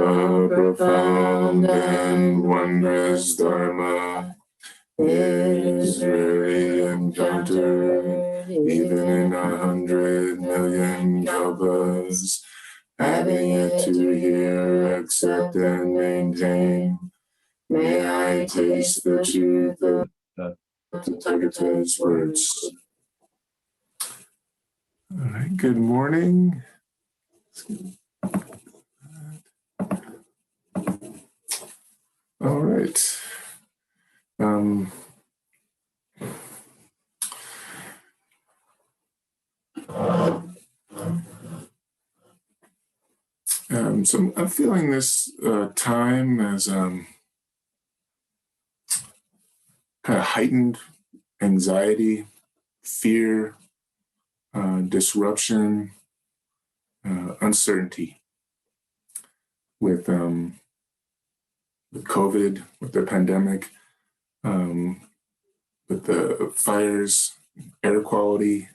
The profound and wondrous Dharma is rarely encountered, even in 100 million kalpas. Having it to hear, accept, and maintain, may I taste the truth of the Tathagata's words. All right, good morning. All right. So I'm feeling this time as kind of heightened anxiety, fear, disruption, uncertainty with COVID, with the pandemic, with the fires, air quality,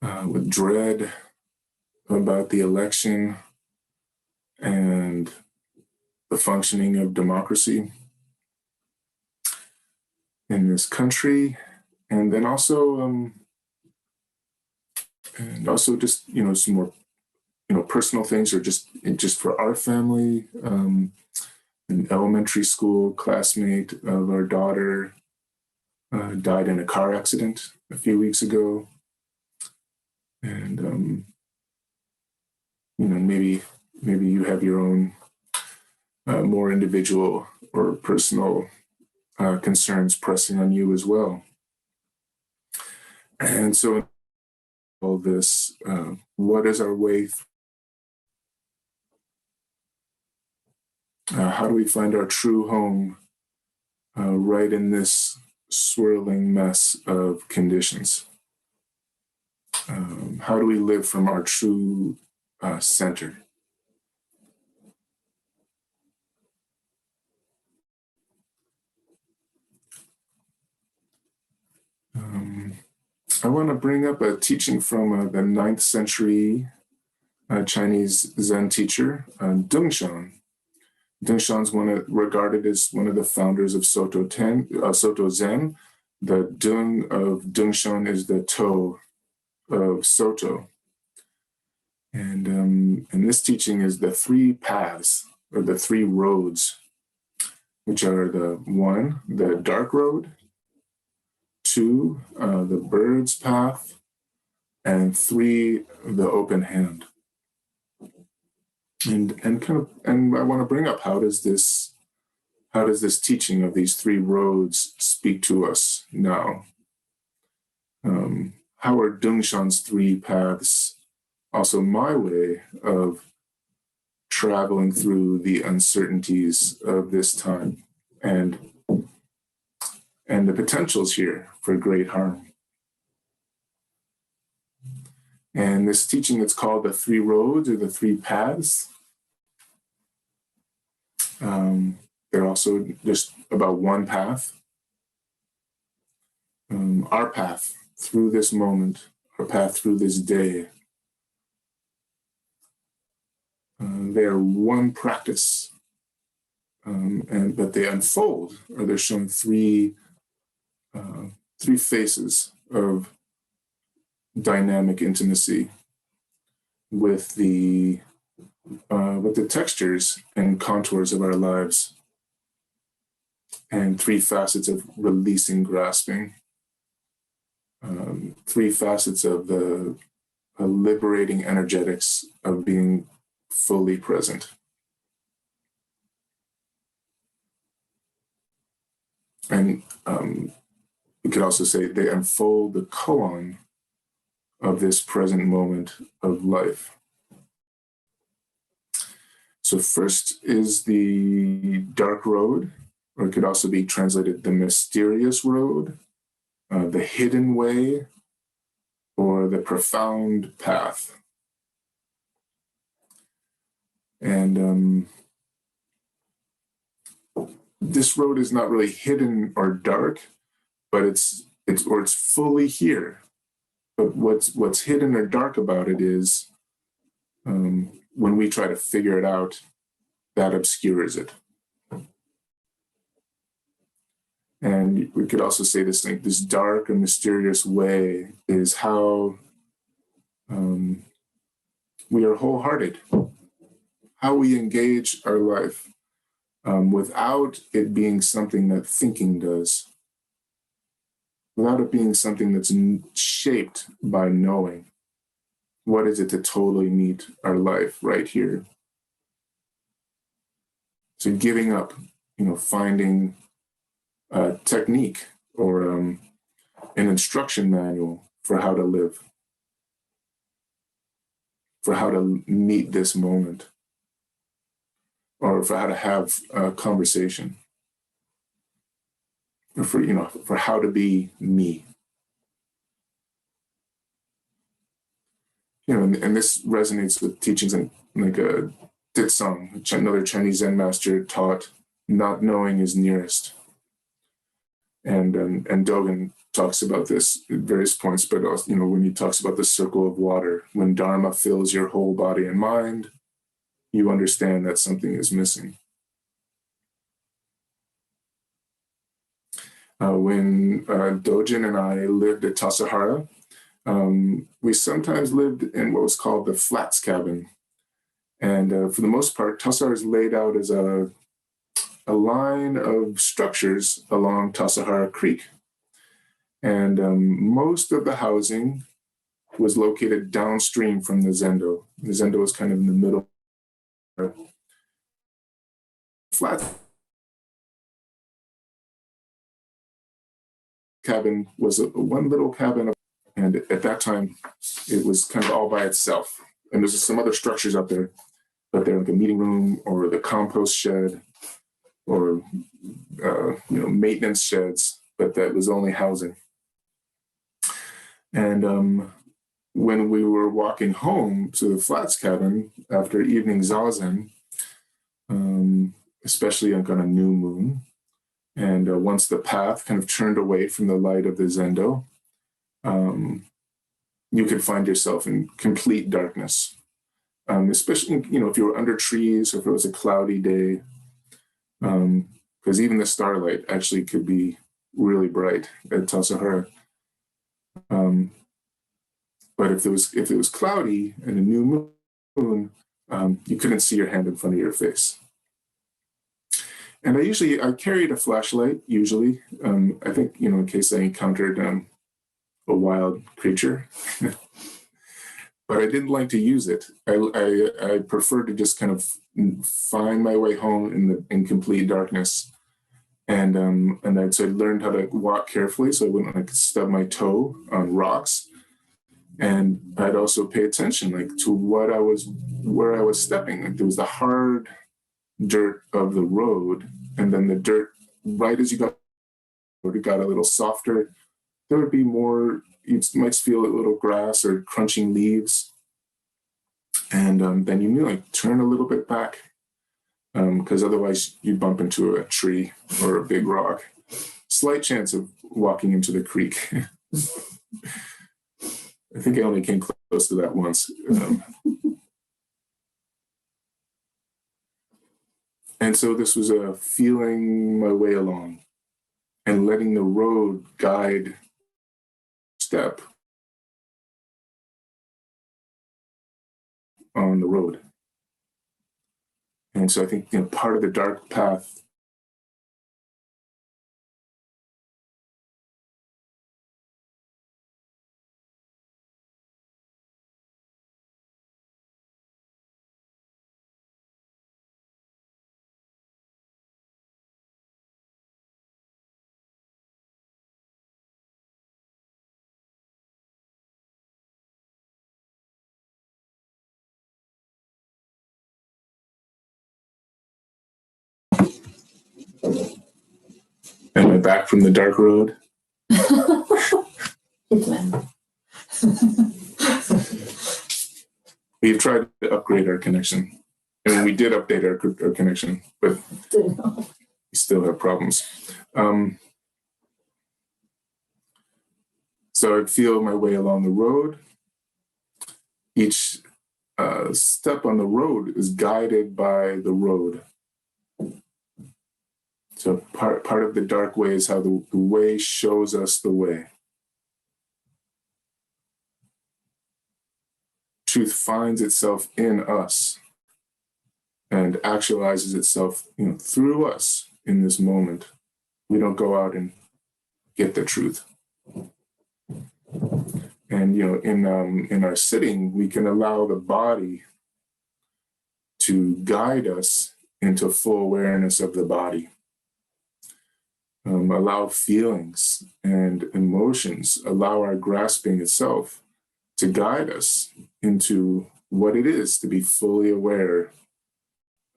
with dread about the election and the functioning of democracy in this country, and then also just some more personal things, or just for our family. An elementary school classmate of our daughter died in a car accident a few weeks ago, and maybe you have your own more individual or personal concerns pressing on you as well. And so all this, what is our way? How do we find our true home right in this swirling mess of conditions? How do we live from our true center? I want to bring up a teaching from the 9th century Chinese Zen teacher, Dongshan. Dongshan's regarded as one of the founders of Soto Zen. The Dung of Dongshan is the To of Soto. And this teaching is the 3 paths, or the 3 roads, which are the dark road, 2, the bird's path, and 3, the open hand. And I want to bring up, how does this teaching of these 3 roads speak to us now? How are Dongshan's 3 paths also my way of traveling through the uncertainties of this time and the potentials here for great harm? And this teaching, it's called the 3 roads, or the 3 paths. They're also just about one path. Our path through this moment, our path through this day, they are one practice, but they unfold, or they're showing 3 faces of dynamic intimacy with the textures and contours of our lives, and 3 facets of releasing grasping, 3 facets of the liberating energetics of being fully present. And we could also say they unfold the koan of this present moment of life. So first is the dark road, or it could also be translated the mysterious road, the hidden way, or the profound path. And this road is not really hidden or dark, but it's fully here. But what's hidden or dark about it is when we try to figure it out that obscures it. And we could also say this, like, this dark and mysterious way is how we are wholehearted, how we engage our life without it being something that thinking does, without it being something that's shaped by knowing. What is it to totally meet our life right here? So giving up, finding a technique or an instruction manual for how to live, for how to meet this moment, or for how to have a conversation, or for how to be me. And this resonates with teachings like Ditsong, another Chinese Zen master, taught not knowing is nearest. And Dogen talks about this at various points, but also, when he talks about the circle of water, when Dharma fills your whole body and mind, you understand that something is missing. When Dojin and I lived at Tassajara, we sometimes lived in what was called the Flats Cabin. And for the most part, Tassajara is laid out as a line of structures along Tassajara Creek. And most of the housing was located downstream from the Zendo. The Zendo was kind of in the middle. Flat cabin was one little cabin, and at that time, it was kind of all by itself. And there's some other structures up there, but they're like a meeting room or the compost shed or maintenance sheds, but that was only housing. And when we were walking home to the Flats cabin after evening zazen, especially on a new moon, and once the path kind of turned away from the light of the Zendo, you could find yourself in complete darkness. Especially, if you were under trees or if it was a cloudy day, because even the starlight actually could be really bright at Tassajara. But if it was cloudy and a new moon, you couldn't see your hand in front of your face. And I carried a flashlight, usually, I think, in case I encountered a wild creature. But I didn't like to use it. I preferred to just kind of find my way home in complete darkness. And so I learned how to walk carefully so I wouldn't stub my toe on rocks. And I'd also pay attention to where I was stepping. There was the hard dirt of the road, and then the dirt right as it got a little softer. There would be more. You might feel a little grass or crunching leaves, and then you knew turn a little bit back, because otherwise you'd bump into a tree or a big rock. Slight chance of walking into the creek. I think I only came close to that once. And so this was a feeling my way along and letting the road guide step on the road. And so I think, part of the dark path Am I back from the dark road? We've tried to upgrade our connection. And we did update our connection, but we still have problems. So I'd feel my way along the road. Each step on the road is guided by the road. So part of the dark way is how the way shows us the way. Truth finds itself in us and actualizes itself, through us in this moment. We don't go out and get the truth. And in our sitting, we can allow the body to guide us into full awareness of the body. Allow feelings and emotions, allow our grasping itself to guide us into what it is to be fully aware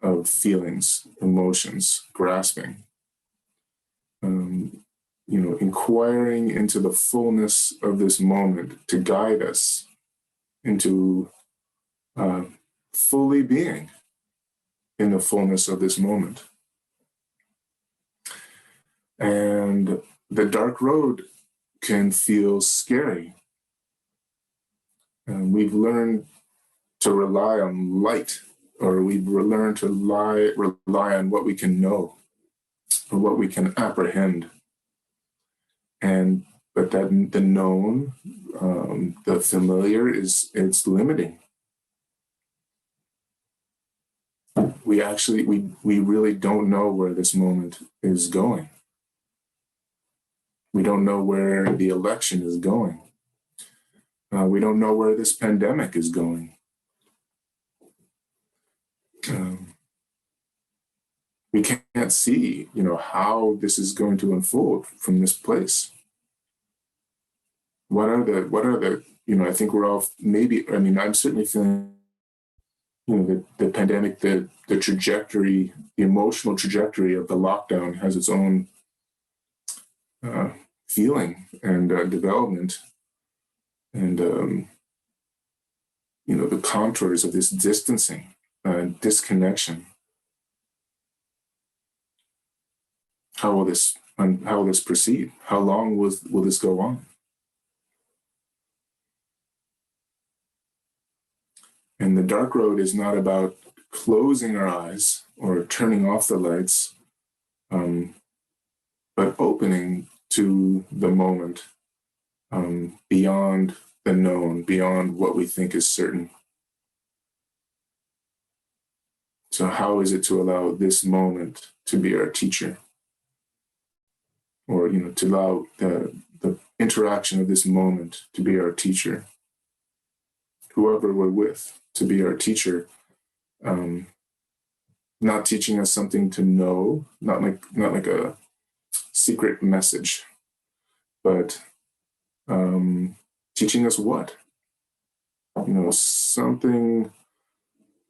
of feelings, emotions, grasping. Inquiring into the fullness of this moment to guide us into fully being in the fullness of this moment. And the dark road can feel scary. And we've learned to rely on light, or we've learned to rely on what we can know or what we can apprehend. But that the known, the familiar, it's limiting. We really don't know where this moment is going. We don't know where the election is going. We don't know where this pandemic is going. We can't see, how this is going to unfold from this place. What are the, I think we're all I'm certainly feeling, the pandemic, the trajectory, the emotional trajectory of the lockdown has its own feeling and development. And, the contours of this distancing, disconnection. How will this proceed? How long will this go on? And the dark road is not about closing our eyes or turning off the lights, but opening to the moment, beyond the known, beyond what we think is certain. So how is it to allow this moment to be our teacher? Or, to allow the interaction of this moment to be our teacher. Whoever we're with to be our teacher. Not teaching us something to know, not like a secret message, but teaching us what? Something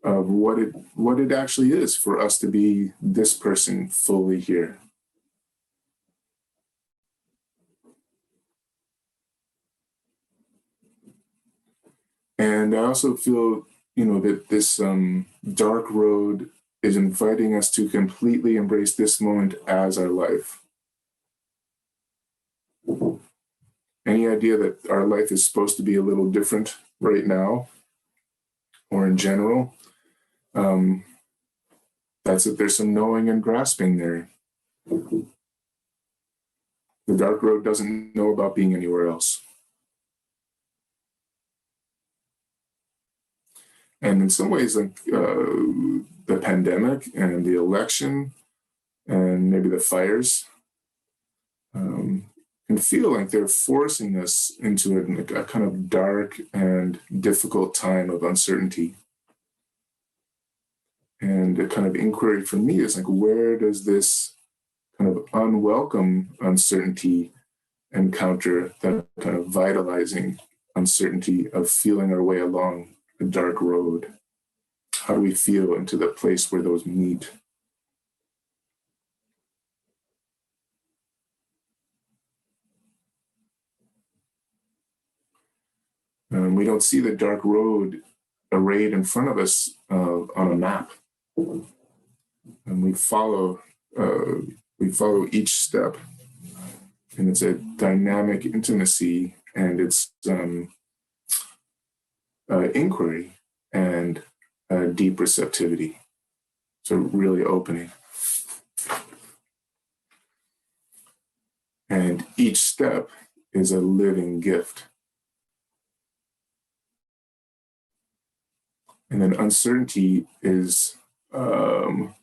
of what it actually is for us to be this person fully here. And I also feel, that this dark road is inviting us to completely embrace this moment as our life. Any idea that our life is supposed to be a little different right now, or in general, that's that there's some knowing and grasping there. The dark road doesn't know about being anywhere else. And in some ways, like the pandemic and the election and maybe the fires, can feel like they're forcing us into a kind of dark and difficult time of uncertainty. And a kind of inquiry for me is like, where does this kind of unwelcome uncertainty encounter that kind of vitalizing uncertainty of feeling our way along a dark road? How do we feel into the place where those meet? We don't see the dark road arrayed in front of us on a map, and we follow each step, and it's a dynamic intimacy, and it's inquiry, and deep receptivity. So really opening. And each step is a living gift. And then uncertainty is, can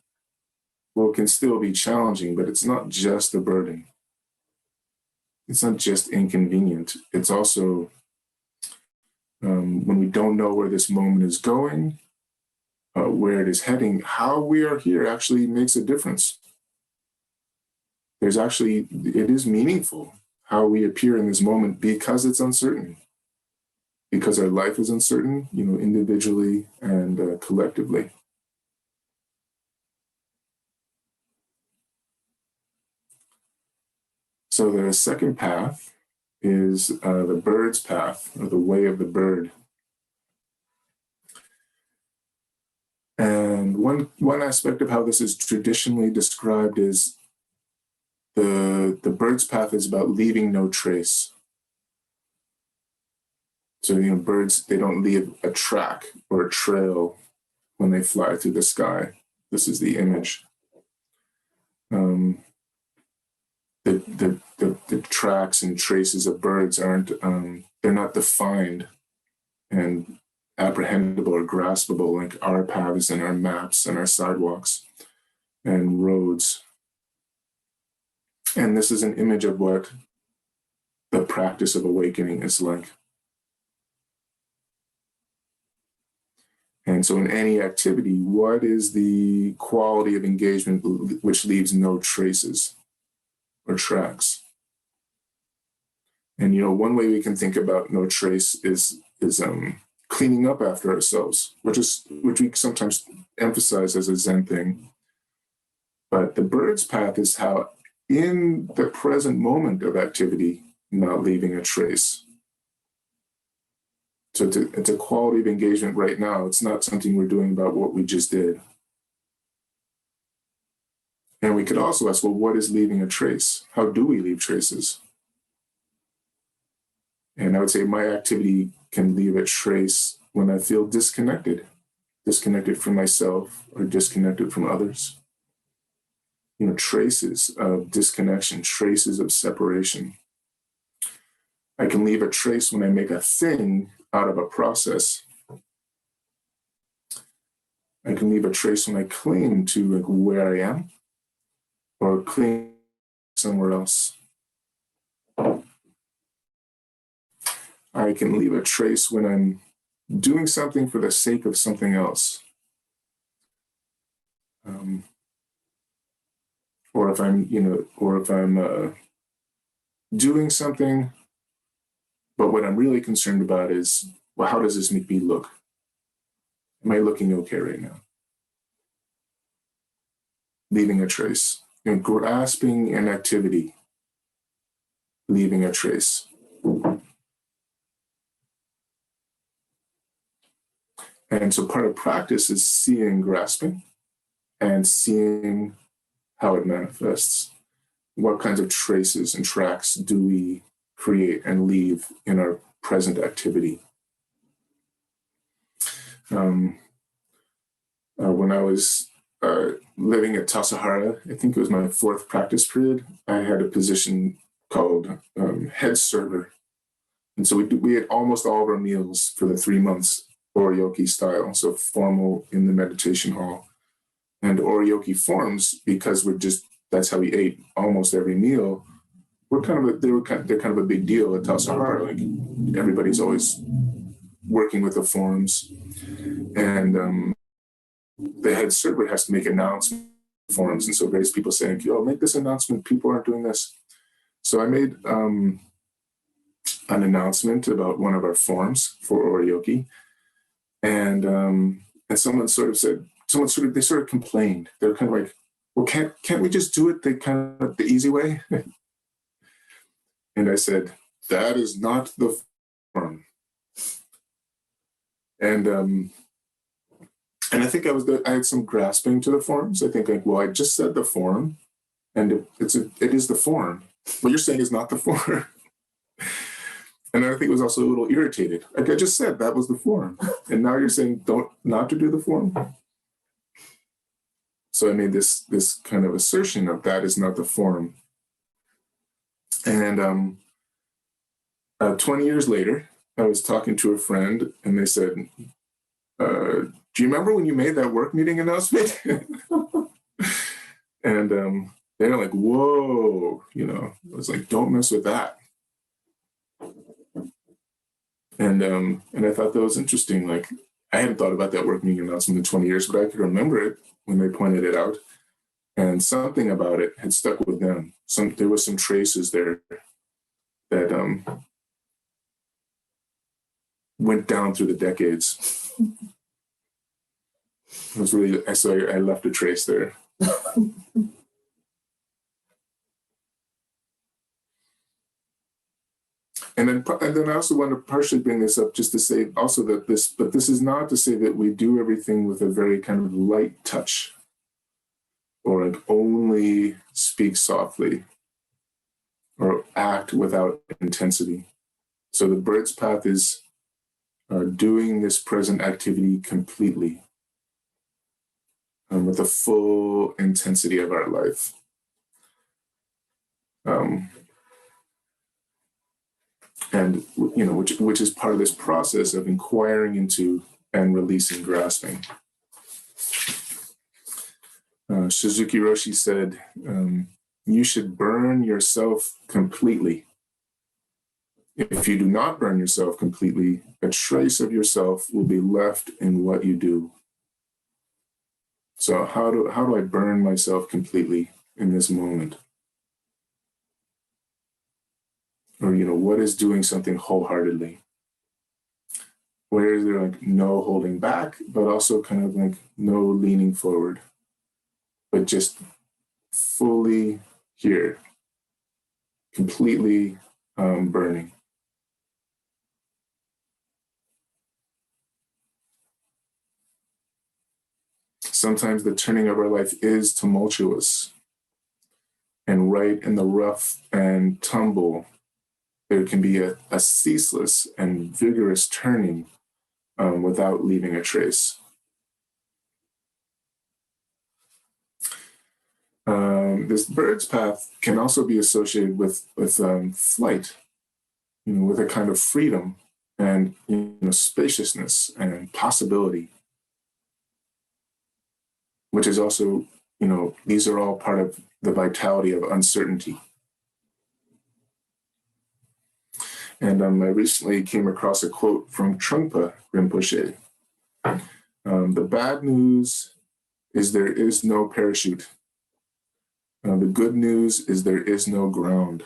still be challenging, but it's not just a burden. It's not just inconvenient. It's also, when we don't know where this moment is going, where it is heading, how we are here actually makes a difference. It is meaningful how we appear in this moment because it's uncertain, because our life is uncertain, individually and collectively. So the second path is the bird's path, or the way of the bird. And one aspect of how this is traditionally described is the bird's path is about leaving no trace. So, birds, they don't leave a track or a trail when they fly through the sky. This is the image. The tracks and traces of birds they're not defined and apprehendable or graspable like our paths and our maps and our sidewalks and roads. And this is an image of what the practice of awakening is like. And so in any activity, what is the quality of engagement which leaves no traces or tracks? And, one way we can think about no trace is cleaning up after ourselves, which we sometimes emphasize as a Zen thing. But the bird's path is how in the present moment of activity, not leaving a trace. So it's a quality of engagement right now. It's not something we're doing about what we just did. And we could also ask, well, what is leaving a trace? How do we leave traces? And I would say my activity can leave a trace when I feel disconnected from myself or disconnected from others. Traces of disconnection, traces of separation. I can leave a trace when I make a thing out of a process. I can leave a trace when I cling to where I am or cling somewhere else. I can leave a trace when I'm doing something for the sake of something else. Or if I'm doing something, but what I'm really concerned about is, well, how does this make me look? Am I looking okay right now? Leaving a trace. Grasping an activity, leaving a trace. And so part of practice is seeing grasping and seeing how it manifests. What kinds of traces and tracks do we create and leave in our present activity? When I was living at Tassajara, I think it was my fourth practice period, I had a position called head server. And so we had almost all of our meals for the 3 months Oryoki style, so formal in the meditation hall. And Oryoki forms, because that's how we ate almost every meal, they're kind of a big deal at Tassajara. Like everybody's always working with the forms. And the head server has to make announcements forums. And so various people saying, make this announcement, people aren't doing this. So I made an announcement about one of our forms for Oryoki. And someone they sort of complained. They're kind of like, well, can't we just do it the easy way? And I said, that is not the form. And I think I had some grasping to the forms. I think I just said the form, and it is the form. What you're saying is not the form. And I think it was also a little irritated. Like I just said, that was the form. And now you're saying not to do the form. So I made this kind of assertion of that is not the form. And 20 years later, I was talking to a friend and they said, do you remember when you made that work meeting announcement? And they're like, whoa, I was like, don't mess with that. And I thought that was interesting. Like, I hadn't thought about that work meeting announcement in 20 years, but I could remember it when they pointed it out. And something about it had stuck with them. There was some traces there that went down through the decades. It was really, I left a trace there. And then I also want to partially bring this up just to say also that this is not to say that we do everything with a very kind of light touch or like only speak softly or act without intensity. So the bird's path is doing this present activity completely with the full intensity of our life. And which is part of this process of inquiring into and releasing grasping. Suzuki Roshi said, you should burn yourself completely. If you do not burn yourself completely, a trace of yourself will be left in what you do. So how do I burn myself completely in this moment? Or, what is doing something wholeheartedly? Where is there like no holding back, but also kind of like no leaning forward, but just fully here, completely burning. Sometimes the turning of our life is tumultuous, and right in the rough and tumble, there can be a ceaseless and vigorous turning without leaving a trace. This bird's path can also be associated with flight, with a kind of freedom and spaciousness and possibility, which is also, these are all part of the vitality of uncertainty. And I recently came across a quote from Trungpa Rinpoche. The bad news is there is no parachute. The good news is there is no ground.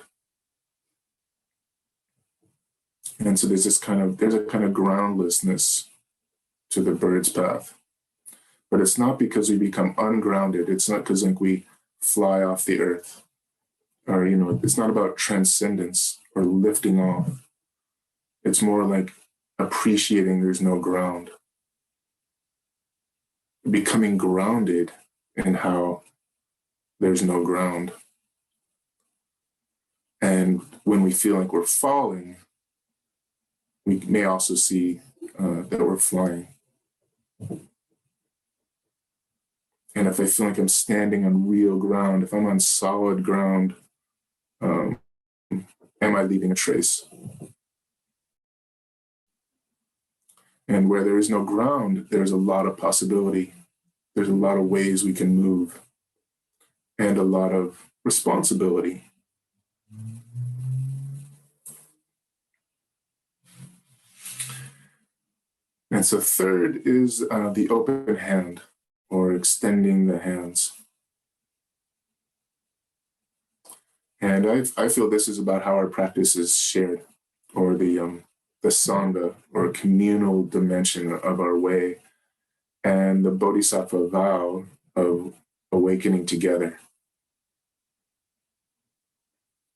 And so there's a kind of groundlessness to the bird's path. But it's not because we become ungrounded. It's not because we fly off the earth. Or, it's not about transcendence or lifting off. It's more like appreciating there's no ground. Becoming grounded in how there's no ground. And when we feel like we're falling, we may also see that we're flying. And if I feel like I'm standing on real ground, if I'm on solid ground, am I leaving a trace? And where there is no ground, there's a lot of possibility. There's a lot of ways we can move and a lot of responsibility. And so third is the open hand or extending the hands. And I feel this is about how our practice is shared, or the sangha or communal dimension of our way, and the bodhisattva vow of awakening together.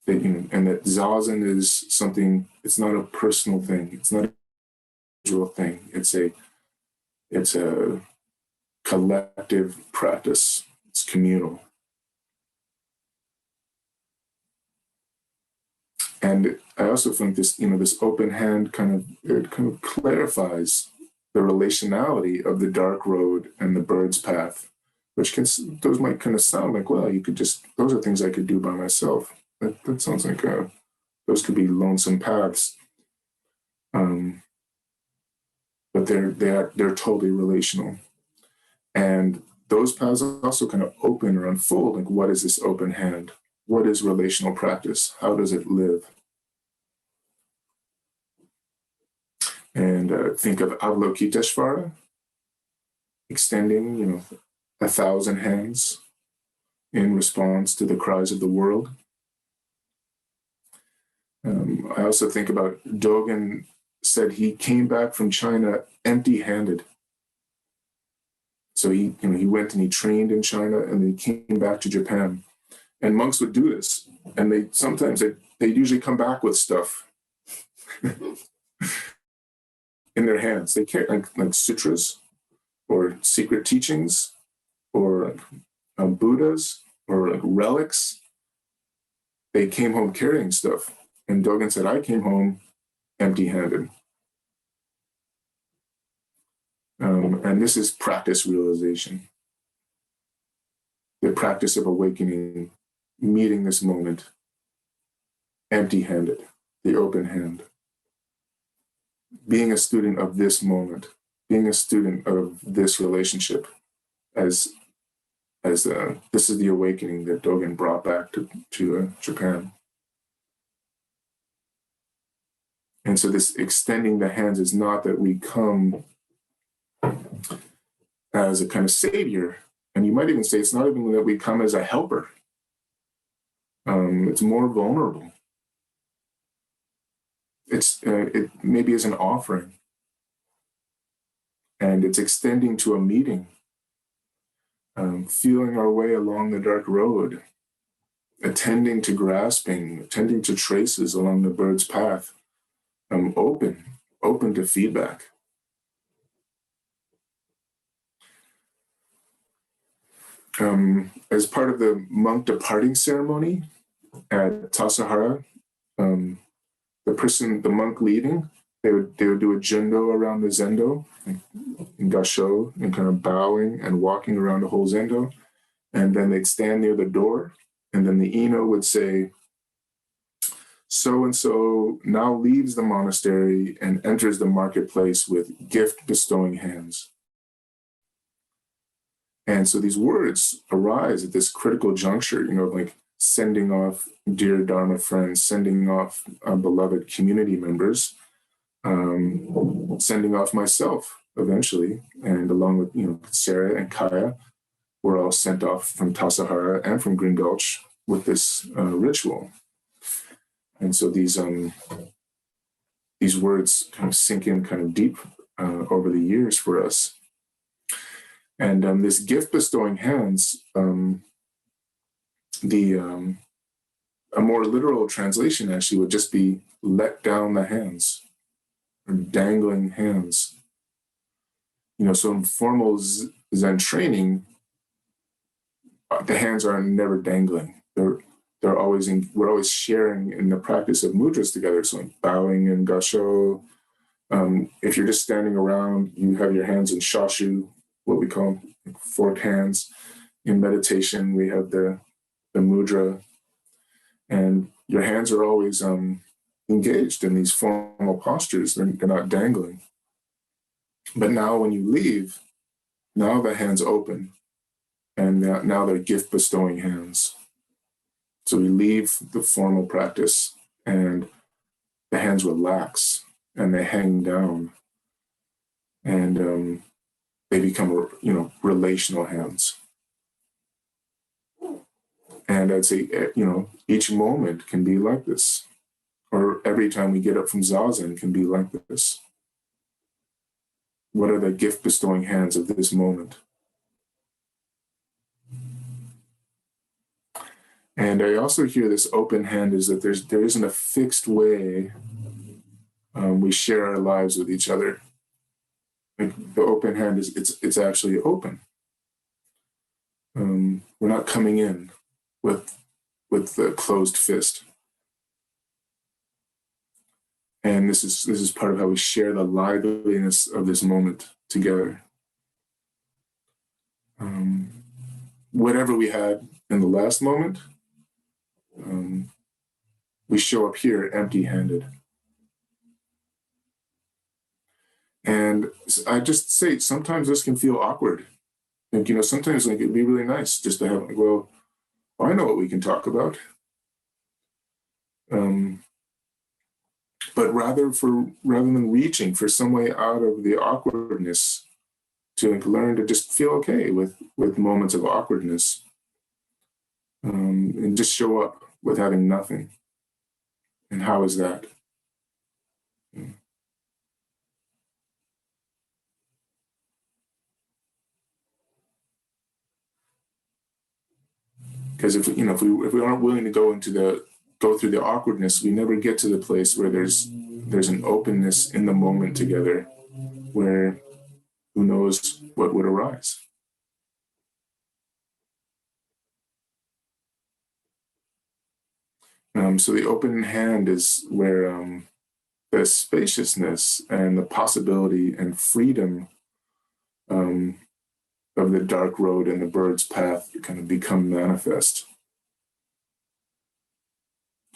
And that zazen is something, it's not a personal thing, it's not a individual thing, it's a collective practice, it's communal. And I also think this, this open hand it kind of clarifies the relationality of the dark road and the bird's path, which those might kind of sound like, well, those are things I could do by myself. That sounds like those could be lonesome paths. But they're totally relational. And those paths also kind of open or unfold. Like, what is this open hand? What is relational practice? How does it live? And think of Avalokiteshvara, extending, 1,000 hands in response to the cries of the world. I also think about Dogen said he came back from China empty-handed. So he went and he trained in China, and then he came back to Japan. And monks would do this, and they'd usually come back with stuff in their hands. They carry like sutras, or secret teachings, or Buddhas, or like relics. They came home carrying stuff, and Dogen said, "I came home empty-handed." And this is practice realization, the practice of awakening, meeting this moment empty-handed, the open hand. Being a student of this moment, being a student of this relationship, as this is the awakening that Dogen brought back to Japan. And so this extending the hands is not that we come as a kind of savior, and you might even say it's not even that we come as a helper. It's more vulnerable. It maybe is an offering, and it's extending to a meeting, feeling our way along the dark road, attending to grasping, attending to traces along the bird's path, open to feedback. As part of the monk departing ceremony at Tassajara, the monk leaving, they would do a jundo around the zendo, in gasho, and kind of bowing and walking around the whole zendo. And then they'd stand near the door, and then the Ino would say, "So-and-so now leaves the monastery and enters the marketplace with gift-bestowing hands." And so these words arise at this critical juncture, like sending off dear Dharma friends, sending off beloved community members, sending off myself eventually, and along with Sarah and Kaya, we're all sent off from Tassajara and from Green Gulch with this ritual. And so these words kind of sink in kind of deep over the years for us. And this gift bestowing hands, a more literal translation actually would just be let down the hands, or dangling hands. So in formal Zen training, the hands are never dangling. They're always we're always sharing in the practice of mudras together. So bowing in gasho. If you're just standing around, you have your hands in shashu, what we call forked hands. In meditation, we have the mudra, and your hands are always engaged in these formal postures. They're not dangling. But now when you leave, now the hands open, and now they're gift-bestowing hands. So we leave the formal practice, and the hands relax, and they hang down, and they become, relational hands. And I'd say, each moment can be like this, or every time we get up from Zazen can be like this. What are the gift-bestowing hands of this moment? And I also hear this open hand is that there isn't a fixed way we share our lives with each other. Like the open hand it's actually open. We're not coming in with the closed fist. And this is part of how we share the liveliness of this moment together. Whatever we had in the last moment, we show up here empty-handed. And I just say, sometimes this can feel awkward. Like, sometimes like it'd be really nice just to have, like, well, I know what we can talk about. But rather than reaching for some way out of the awkwardness, to learn to just feel okay with moments of awkwardness, and just show up with having nothing. And how is that? Because if we aren't willing to go through the awkwardness, we never get to the place where there's an openness in the moment together, where who knows what would arise. So the open hand is where the spaciousness and the possibility and freedom of the dark road and the bird's path kind of become manifest.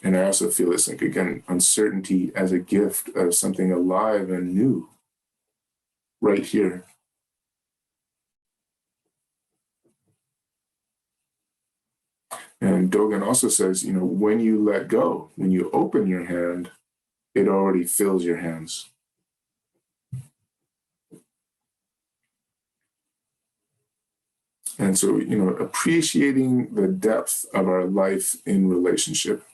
And I also feel this, like, again, uncertainty as a gift of something alive and new right here. And Dogen also says, when you let go, when you open your hand, it already fills your hands. And so, appreciating the depth of our life in relationship.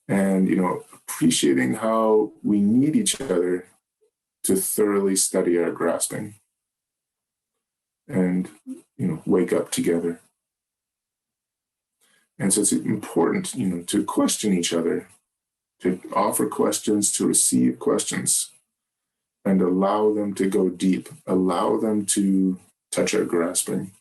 And, appreciating how we need each other to thoroughly study our grasping and, wake up together. And so it's important, to question each other, to offer questions, to receive questions, and allow them to go deep, allow them to touch our grasping.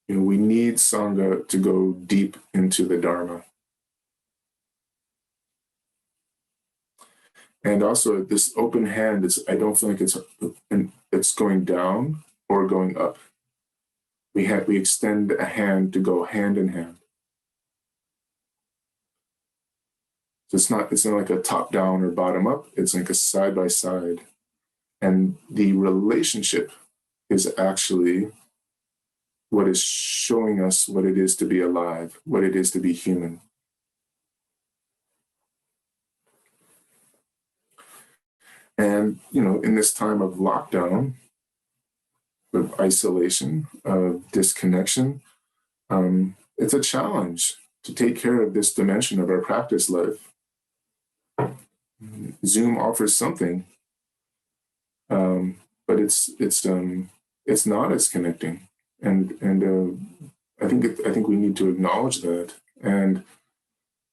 We need Sangha to go deep into the Dharma. And also this open hand I don't think it's going down or going up. We extend a hand to go hand in hand. So it's not like a top down or bottom up. It's like a side by side. And the relationship is actually what is showing us what it is to be alive, what it is to be human. And, in this time of lockdown, of isolation, of disconnection, it's a challenge to take care of this dimension of our practice life. Zoom offers something, but it's not as connecting, and I think we need to acknowledge that and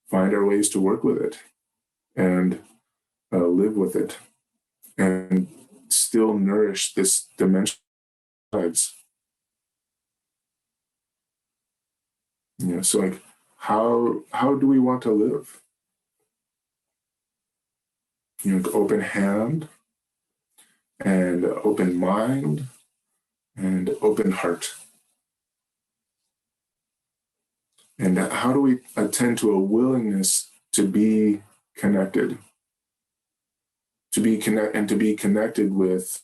find our ways to work with it and live with it and still nourish this dimension of lives. So like, how do we want to live? Open hand and open mind and open heart. And how do we attend to a willingness to be connected, to be connected with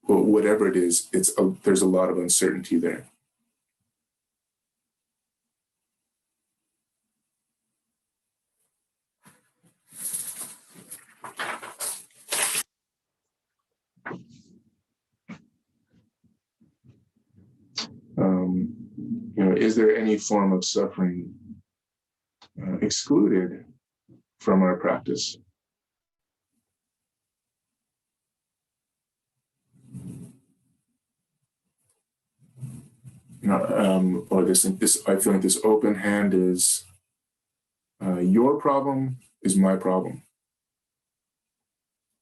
whatever it is. There's a lot of uncertainty there. Is there any form of suffering excluded from our practice? Or this, I feel like this open hand is your problem is my problem.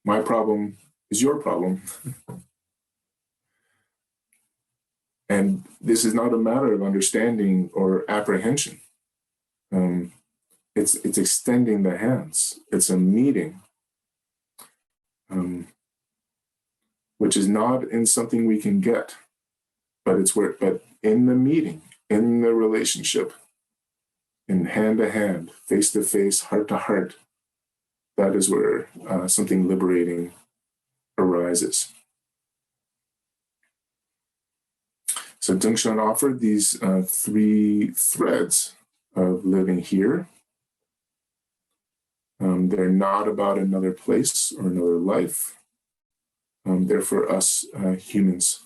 My problem is your problem. And this is not a matter of understanding or apprehension. It's extending the hands. It's a meeting, which is not in something we can get, but in the meeting, in the relationship, in hand to hand, face to face, heart to heart, that is where something liberating arises. So Dongshan offered these 3 threads of living here. They're not about another place or another life. They're for us humans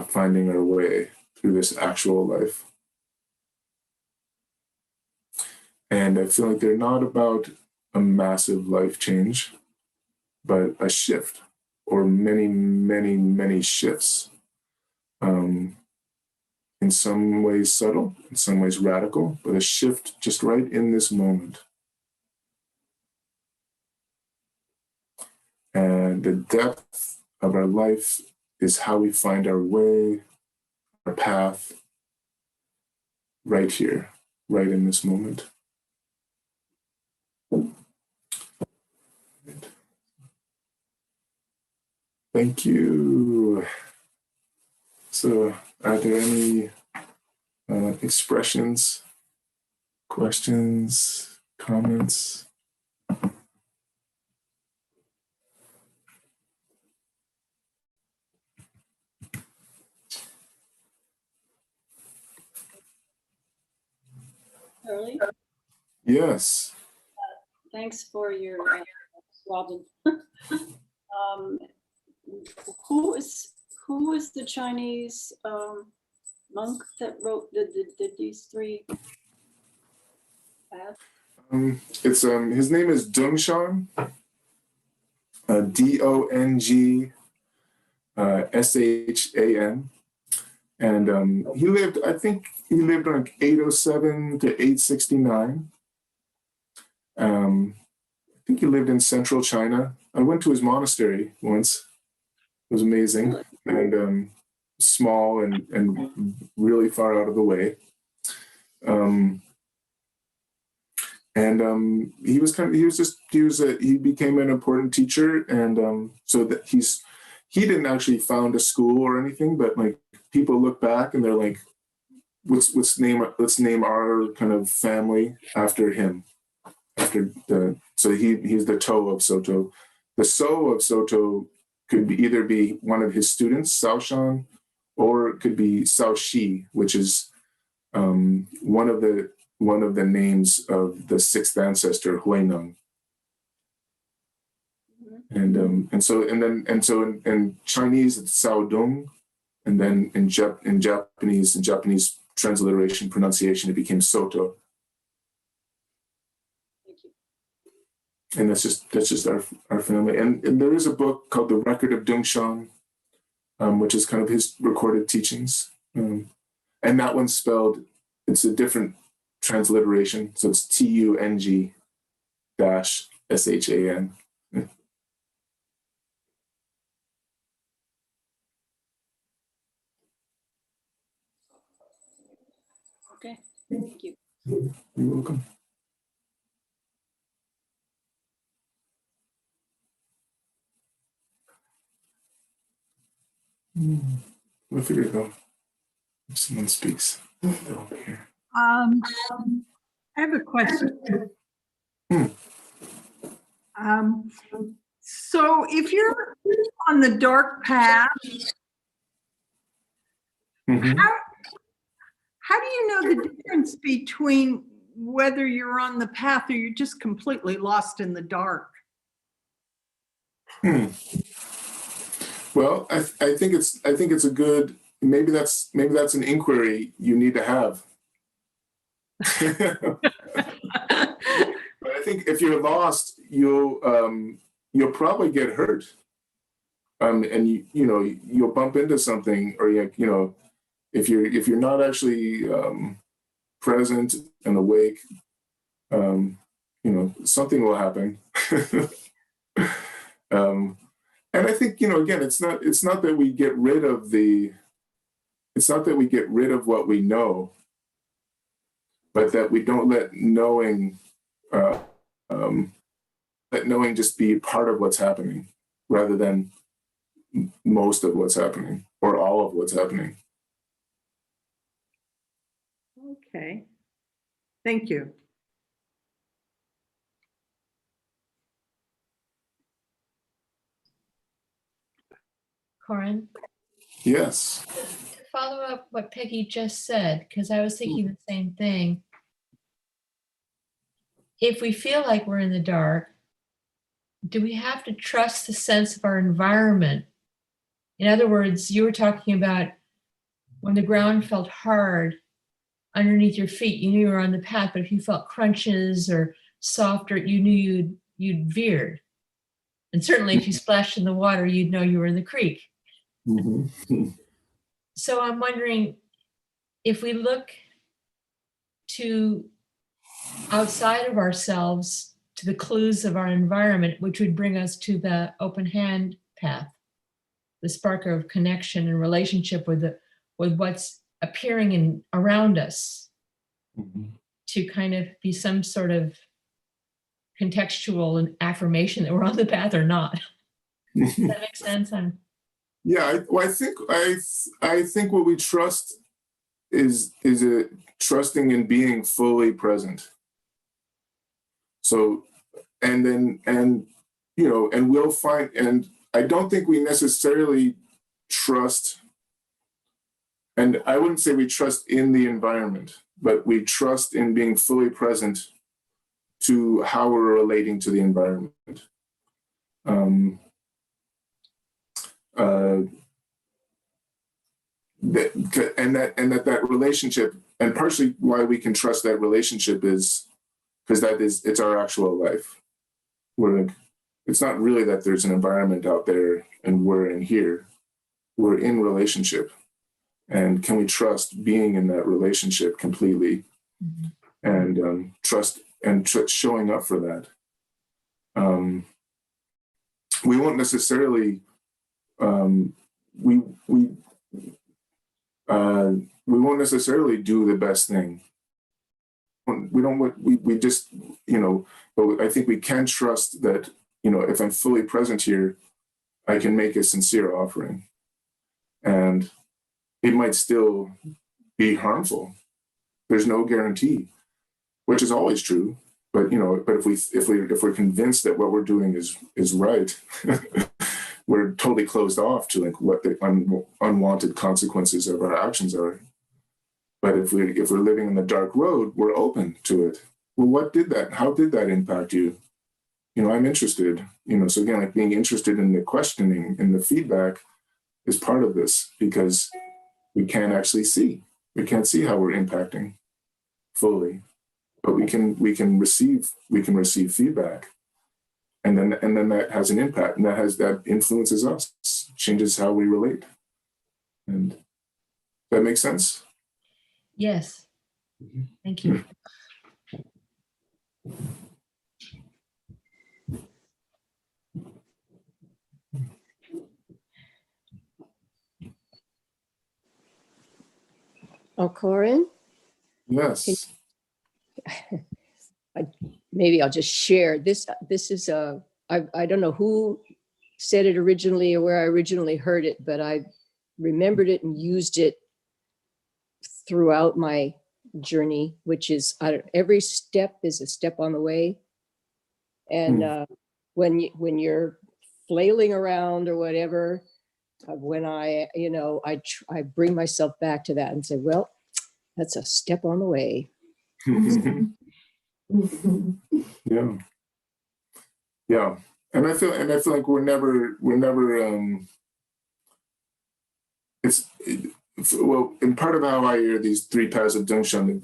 finding our way through this actual life. And I feel like they're not about a massive life change, but a shift, or many, many, many shifts. In some ways subtle, in some ways radical, but a shift just right in this moment. And the depth of our life is how we find our way, our path, right here, right in this moment. Thank you. So, are there any expressions, questions, comments? Charlie? Yes. Thanks for your Robin. Who is the Chinese monk that wrote did these 3 paths? It's his name is Dongshan, Dongshan, and he lived. I think he lived like 807 to 869. I think he lived in central China. I went to his monastery once. It was amazing and small and really far out of the way. He became an important teacher, and so that he didn't actually found a school or anything, but like people look back and they're like, let's name our kind of family after him. So he's the Toe of Soto. The So of Soto could either be one of his students, Sao Shan, or it could be Sao Shi, which is one of the names of the 6th ancestor, Huineng. And so in Chinese it's Sao Dong, and then in Japanese transliteration pronunciation it became Soto. And that's just our family. And there is a book called The Record of Doomshong, which is kind of his recorded teachings. And that one's spelled, it's a different transliteration. So it's TUNG-SHAN. Okay, thank you. You're welcome. We'll figure it out. If someone speaks, they'll be here. I have a question. So if you're on the dark path, how do you know the difference between whether you're on the path or you're just completely lost in the dark? Well, I think it's a good, maybe that's an inquiry you need to have. But I think if you're lost, you'll probably get hurt, and you'll bump into something, or if you're not actually present and awake, something will happen. And I think, again, it's not that we get rid of what we know, but that we don't let knowing just be part of what's happening rather than most of what's happening or all of what's happening. Okay. Thank you. Korin, Yes. to follow up what Peggy just said, because I was thinking the same thing. If we feel like we're in the dark, do we have to trust the sense of our environment? In other words, you were talking about when the ground felt hard underneath your feet, you knew you were on the path, but if you felt crunches or softer, you knew you'd veered. And certainly if you splashed in the water, you'd know you were in the creek. Mm-hmm. So I'm wondering if we look to outside of ourselves, to the clues of our environment, which would bring us to the open hand path, the spark of connection and relationship with what's appearing around us, Mm-hmm. to kind of be some sort of contextual and affirmation that we're on the path or not. Does that make sense? Yeah, I think what we trust is a trusting in being fully present. So, and we'll find, and I don't think we necessarily trust, and I wouldn't say we trust in the environment, but we trust in being fully present to how we're relating to the environment. That relationship, and partially why we can trust that relationship is because it's our actual life. It's not really that there's an environment out there and we're in here. We're in relationship, and can we trust being in that relationship completely, and trust and showing up for that. We won't necessarily we won't necessarily do the best thing. We just, but I think we can trust that, if I'm fully present here, I can make a sincere offering. And it might still be harmful. There's no guarantee, which is always true. But but if we're convinced that what we're doing is right, we're totally closed off to what the unwanted consequences of our actions are. But if we're living in the dark road, we're open to it. Well, how did that impact you? I'm interested. So again, like being interested in the questioning and the feedback is part of this, because we can't actually see. We can't see how we're impacting fully, but we can receive feedback, and then that has an impact, and that influences us, changes how we relate. And that makes sense? Yes. Thank you. Oh, Korin, Yes. maybe I'll just share this. This is I don't know who said it originally or where I originally heard it, but I remembered it and used it throughout my journey, which is every step is a step on the way. And when you're flailing around or whatever, when I bring myself back to that and say, well, that's a step on the way. Yeah. And I feel like we're never and part of how I hear these three paths of Dongshan,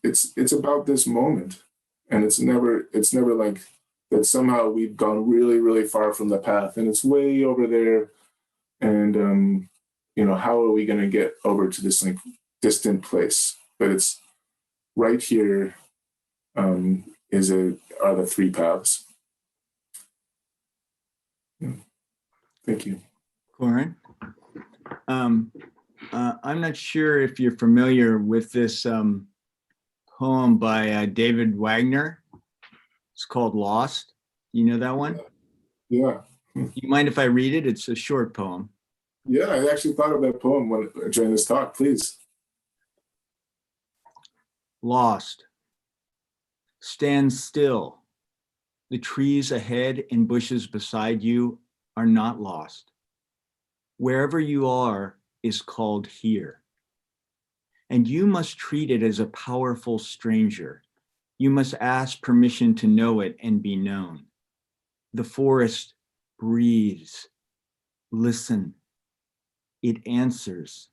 it's about this moment. And it's never like that somehow we've gone really, really far from the path and it's way over there. And how are we going to get over to this like distant place? But it's right here. Are the three paths. Thank you. Korin. I'm not sure if you're familiar with this poem by David Wagner. It's called Lost. You know that one? Yeah. You mind if I read it? It's a short poem. Yeah, I actually thought of that poem during this talk. Please. Lost. Stand still. The trees ahead and bushes beside you are not lost. Wherever you are is called here. And you must treat it as a powerful stranger. You must ask permission to know it and be known. The forest breathes. Listen. It answers.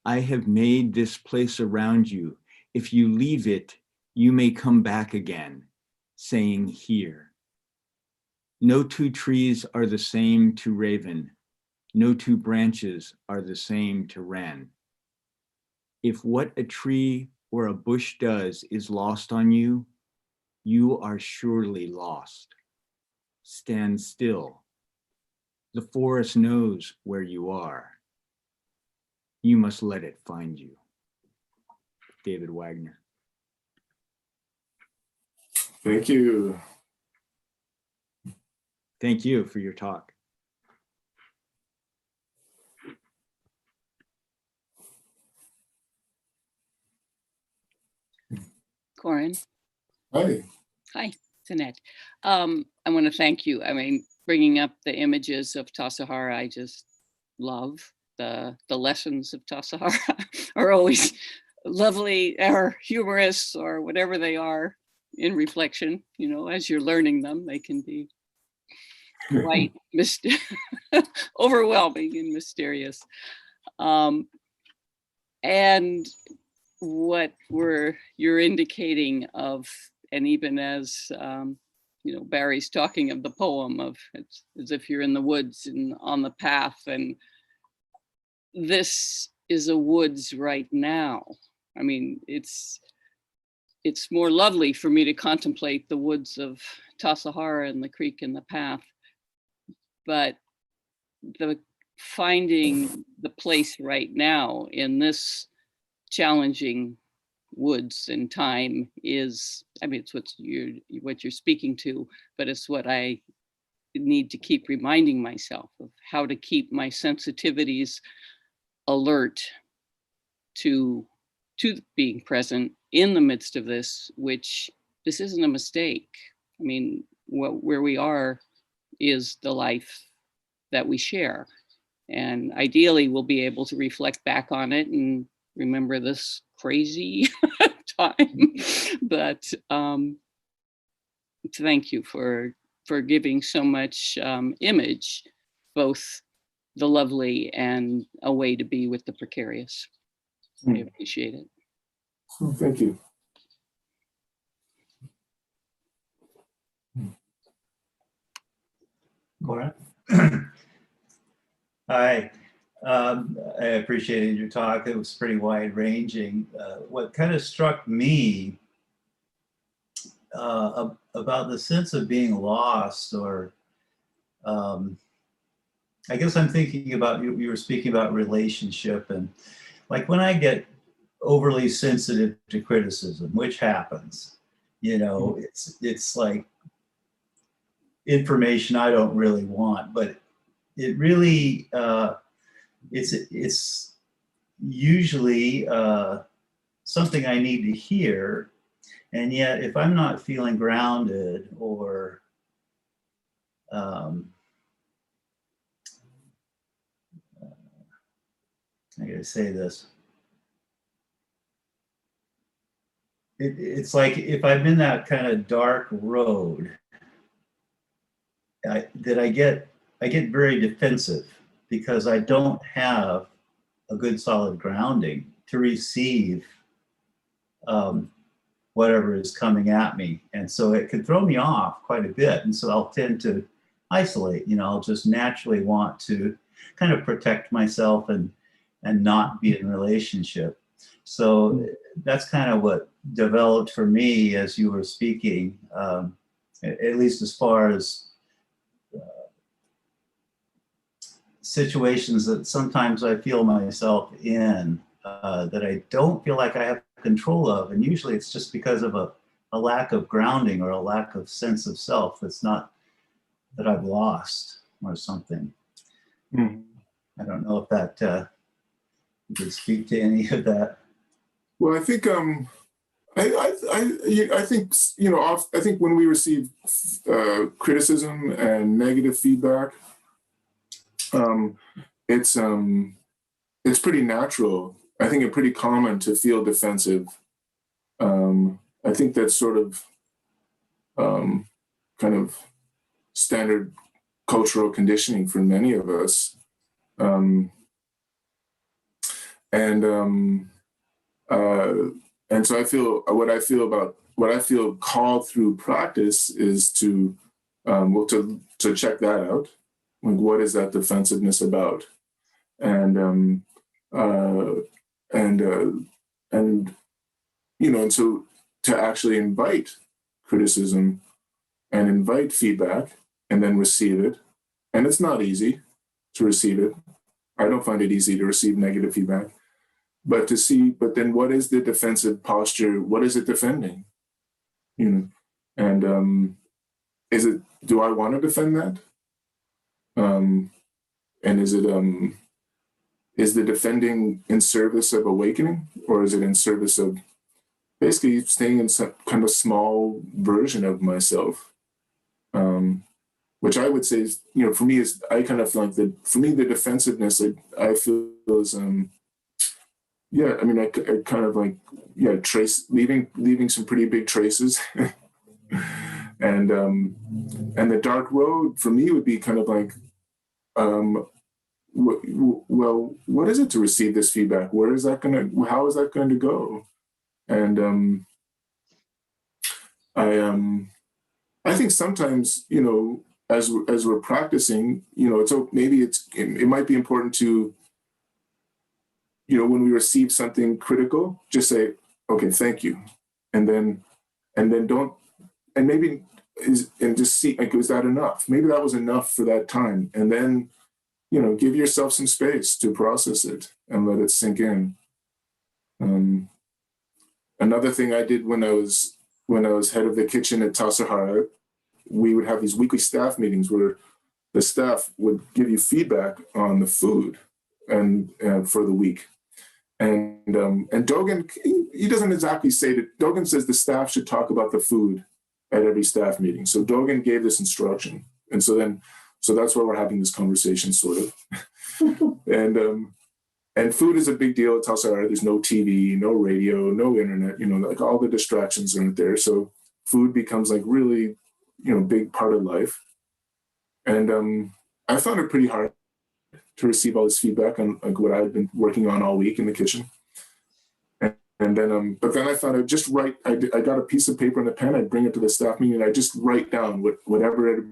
I have made this place around you. If you leave it, you may come back again, saying here. No two trees are the same to raven. No two branches are the same to wren. If what a tree or a bush does is lost on you, you are surely lost. Stand still. The forest knows where you are. You must let it find you. David Wagner. Thank you. Thank you for your talk. Korin. Hi. Hi, it's Annette. I want to thank you. I mean, bringing up the images of Tassajara, I just love the lessons of Tassajara are always lovely or humorous or whatever they are in reflection. You know, as you're learning them, they can be quite overwhelming and mysterious. And what you're indicating of, and even as you know, Barry's talking of the poem of it's as if you're in the woods and on the path, and this is a woods right now. I mean, it's more lovely for me to contemplate the woods of Tassajara and the creek and the path, but the finding the place right now in this challenging woods and time is, I mean, it's what you're speaking to, but it's what I need to keep reminding myself of, how to keep my sensitivities alert to being present in the midst of this, which this isn't a mistake. I mean, where we are is the life that we share. And ideally we'll be able to reflect back on it and remember this crazy time. But thank you for giving so much image, both the lovely and a way to be with the precarious. I appreciate it. Oh, thank you. Korin? Hi. I appreciated your talk. It was pretty wide ranging. What kind of struck me about the sense of being lost, or I guess I'm thinking about, you were speaking about relationship, and like when I get overly sensitive to criticism, which happens, you know, it's like information I don't really want, but it really, it's usually something I need to hear. And yet if I'm not feeling grounded, or I gotta say this, it's like if I'm in that kind of dark road, I get very defensive, because I don't have a good solid grounding to receive whatever is coming at me. And so it can throw me off quite a bit. And so I'll tend to isolate, you know, I'll just naturally want to kind of protect myself and not be in relationship. So that's kind of what developed for me as you were speaking, at least as far as situations that sometimes I feel myself in that I don't feel like I have control of. And usually it's just because of a lack of grounding or a lack of sense of self that's not, that I've lost or something. Mhm. I don't know if that you could speak to any of that. Well, I think I think I think when we receive criticism and negative feedback, it's pretty natural. I think it's pretty common to feel defensive. I think that's sort of kind of standard cultural conditioning for many of us, and so I feel what I feel called through practice is to check that out. Like, what is that defensiveness about? And and so to actually invite criticism and invite feedback and then receive it. And it's not easy to receive it. I don't find it easy to receive negative feedback. But then what is the defensive posture? What is it defending? And do I want to defend that? And is the defending in service of awakening, or is it in service of basically staying in some kind of small version of myself? Which I would say is, for me, is I kind of feel like for me, the defensiveness I feel is, I kind of like, leaving some pretty big traces. And the dark road for me would be kind of like, well, what is it to receive this feedback? How is that going to go? And I think sometimes, as we're practicing, it might be important to, when we receive something critical, just say, okay, thank you. And then don't, and maybe and just see, like, was that enough? Maybe that was enough for that time. And then, give yourself some space to process it and let it sink in. Another thing I did when I was head of the kitchen at Tassajara, we would have these weekly staff meetings where the staff would give you feedback on the food and for the week. And Dogen, he doesn't exactly say that. Dogen says the staff should talk about the food at every staff meeting. So Dogen gave this instruction, and so that's why we're having this conversation, sort of. And food is a big deal at Tassajara. There's no TV, no radio, no internet. Like, all the distractions aren't there. So food becomes like really, big part of life. And I found it pretty hard to receive all this feedback on, like, what I've been working on all week in the kitchen. And then, but then I found I'd just write. I got a piece of paper and a pen. I'd bring it to the staff meeting, and I just write down whatever it.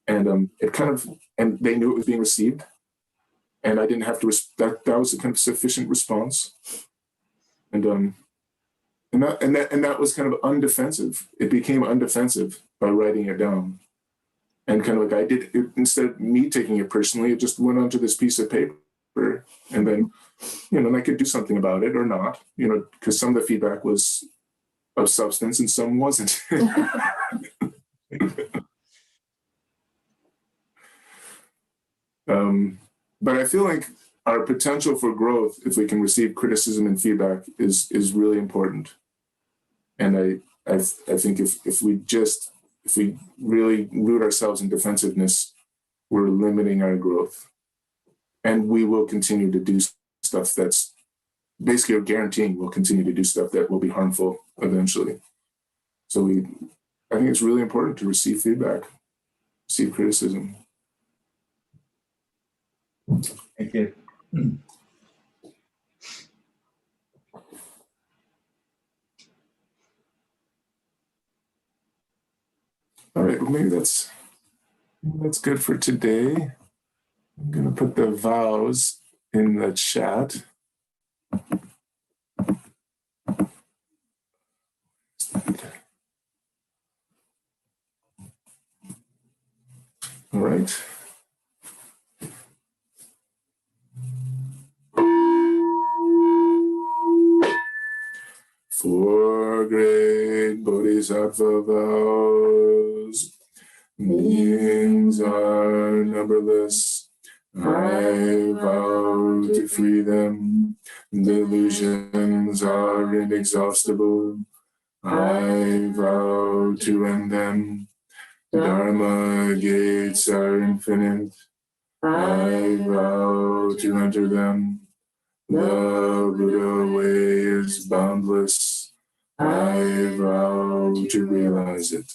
And it kind of, and they knew it was being received, and I didn't have to. That was a kind of sufficient response. And that was kind of undefensive. It became undefensive by writing it down. And kind of like I did it, instead of me taking it personally, it just went onto this piece of paper, and then, and I could do something about it or not, because some of the feedback was of substance and some wasn't. But I feel like our potential for growth, if we can receive criticism and feedback, is really important. And I think if we really root ourselves in defensiveness, we're limiting our growth. And we will continue to do stuff that's basically guaranteeing we'll continue to do stuff that will be harmful eventually. So I think it's really important to receive feedback, receive criticism. Thank you. All right, well, maybe that's good for today. I'm going to put the vows in the chat. All right. Four great bodhisattva vows. Beings are numberless. I vow to free them. Delusions are inexhaustible. I vow to end them. Dharma gates are infinite. I vow to enter them. The Buddha way is boundless. I vow to realize it.